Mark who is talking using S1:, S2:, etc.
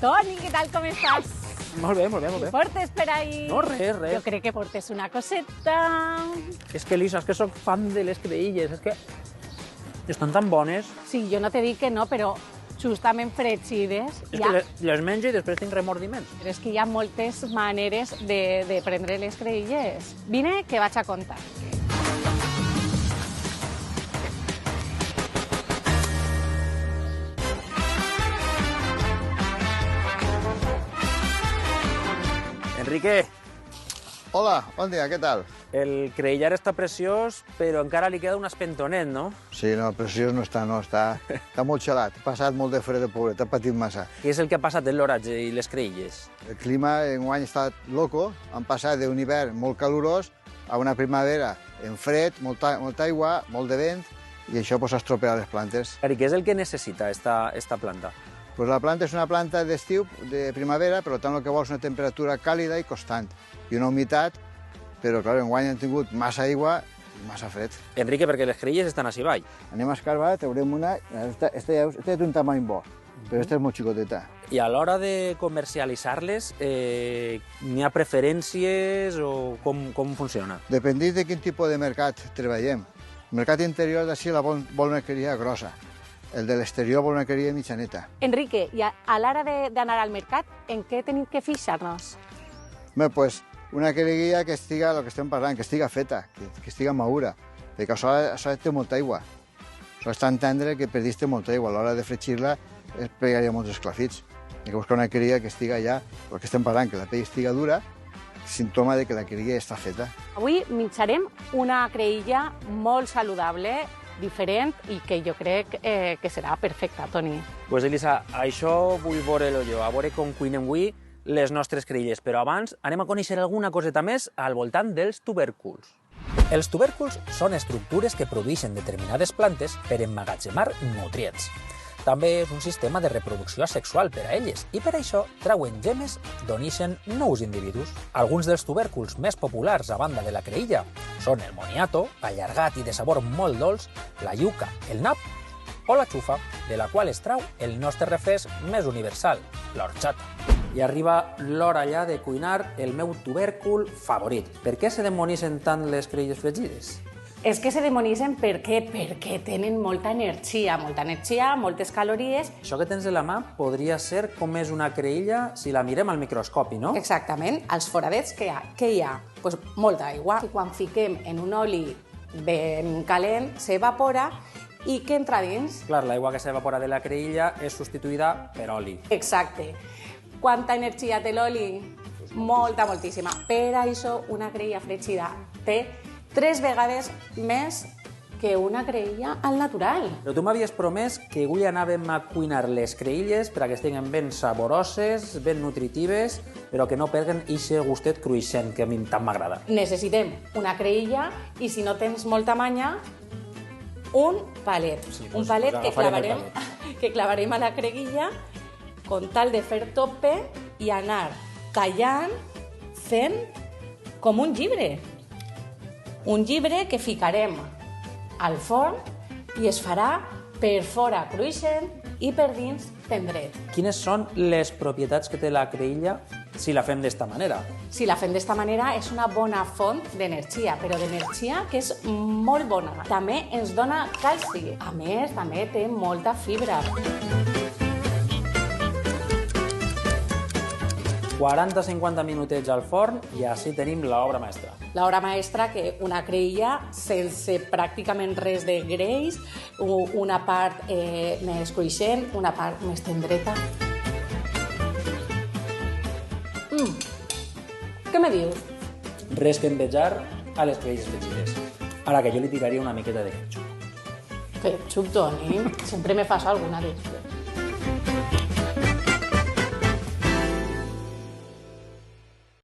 S1: Toni, què tal, com estàs?
S2: Molt bé, molt bé, molt
S1: Què
S2: bé.
S1: portes per ahí?
S2: No, res, res.
S1: Jo crec que portes una coseta.
S2: És que, Elisa, és que soc fan de les creïlles, és que estan tan bones.
S1: Sí, jo no te dic que no, però justament fregides.
S2: És que les menjo i després tinc remordiments.
S1: Però és que hi ha moltes maneres de prendre les creïlles. Vine, que vaig a contar.
S2: Enrique,
S3: Hola, bon dia, què tal?
S2: el creïllar està preciós, però encara li queda un espentonet, no?
S3: Sí, no, preciós no està, està molt gelat. Ha passat molt de fred, pobret, ha patit massa.
S2: Què és el que ha passat en l'oratge i les creïlles?
S3: El clima enguany ha estat loco, han passat d'un hivern molt calorós a una primavera en fred, molta aigua, molt de vent, i això ha estropeat les plantes.
S2: I què és el que necessita esta planta?
S3: Pues la planta és una planta d'estiu, de primavera, per tant el que vol és una temperatura càlida i constant, i una humitat, però clar, enguany han tingut massa aigua i massa fred.
S2: Enrique, perquè les creïlles estan així avall.
S3: Anem a escarbar, traurem una, esta té un tamany bo, però esta és molt xicoteta.
S2: I a l'hora de comercialitzar-les, n'hi ha preferències o com funciona?
S3: Dependís de quin tipus de mercat treballem. El mercat interior d'ací la vol mercaderia grossa. El de l'exterior vol mercaderia mitjaneta.
S1: Enrique, i a l'hora d'anar al mercat, en què tenim que fixar-nos?
S3: Bé, pues, una creguilla que estiga, el que estem parlant, que estiga feta, que estiga madura, perquè això té molta aigua. Això és tan tendre que perdiste molta aigua. A l'hora de fregir-la es pegaria molts esclafits. Hay que buscar una creguilla que estiga ja, el que estem parlant, que la pell estiga dura, símptoma de que la creguilla està feta.
S1: Avui menjarem una creïlla molt saludable, diferent i que jo crec que serà perfecta, Toni.
S2: Pues, Elisa, això vull veure-lo jo, a veure com cuinem avui les nostres creïlles. Però abans anem a conèixer alguna coseta més al voltant dels tubèrculs. Els tubèrculs són estructures que produeixen determinades plantes per emmagatzemar nutrients. També és un sistema de reproducció asexual per a elles i per això trauen gemmes d'on ixen nous individus. Alguns dels tubèrculs més populars a banda de la creïlla són el moniato, allargat i de sabor molt dolç, la iuca, el nap o la xufa, de la qual es trau el nostre refresc més universal, l'orxata. I arriba l'hora ja de cuinar el meu tubèrcul favorit. Per què se demonitzen tant les creïlles fregides?
S1: És que se demonitzen perquè tenen molta energia, moltes calories.
S2: Això que tens a la mà podria ser com és una creïlla si la mirem al microscopi, no?
S1: Exactament, als foradets què hi ha? Pues molta aigua. I quan fiquem en un oli ben calent s'evapora i què entra dins?
S2: Clar, l'aigua que s'evapora de la creïlla és substituïda per oli.
S1: Exacte. Quanta energia té l'oli? Moltíssima. Per això una creïlla fregida té 3 vegades més que una creïlla al natural.
S2: Però tu m'havies promès que avui anàvem a cuinar les creïlles per a que estiguin ben saboroses, ben nutritives, però que no perden ixe gustet cruixent que a mi tant m'agrada.
S1: Necessitem una creïlla i si no tens molta manya, un palet.
S2: Sí,
S1: un palet que
S2: agafarem
S1: que clavarem a la creïlla con tal de fer tope i anar tallant, fent com un llibre. Un llibre que ficarem al forn i es farà per fora cruixent i per dins tendret.
S2: Quines són les propietats que té la creïlla si la fem d'esta manera?
S1: Si la fem d'esta manera és una bona font d'energia, però d'energia que és molt bona. També ens dona calci. A més, també té molta fibra.
S2: 40-50 minutets al forn i així tenim l'obra mestra.
S1: L'obra maestra, que una creïlla sense pràcticament res de greix, una part més cruixent, una part més tendreta. Què me dius?
S2: Res que envejar a les creïlles fregides. Ara que jo li tiraria una miqueta de ketchup.
S1: Ketchup, Toni. Sempre me fas alguna de...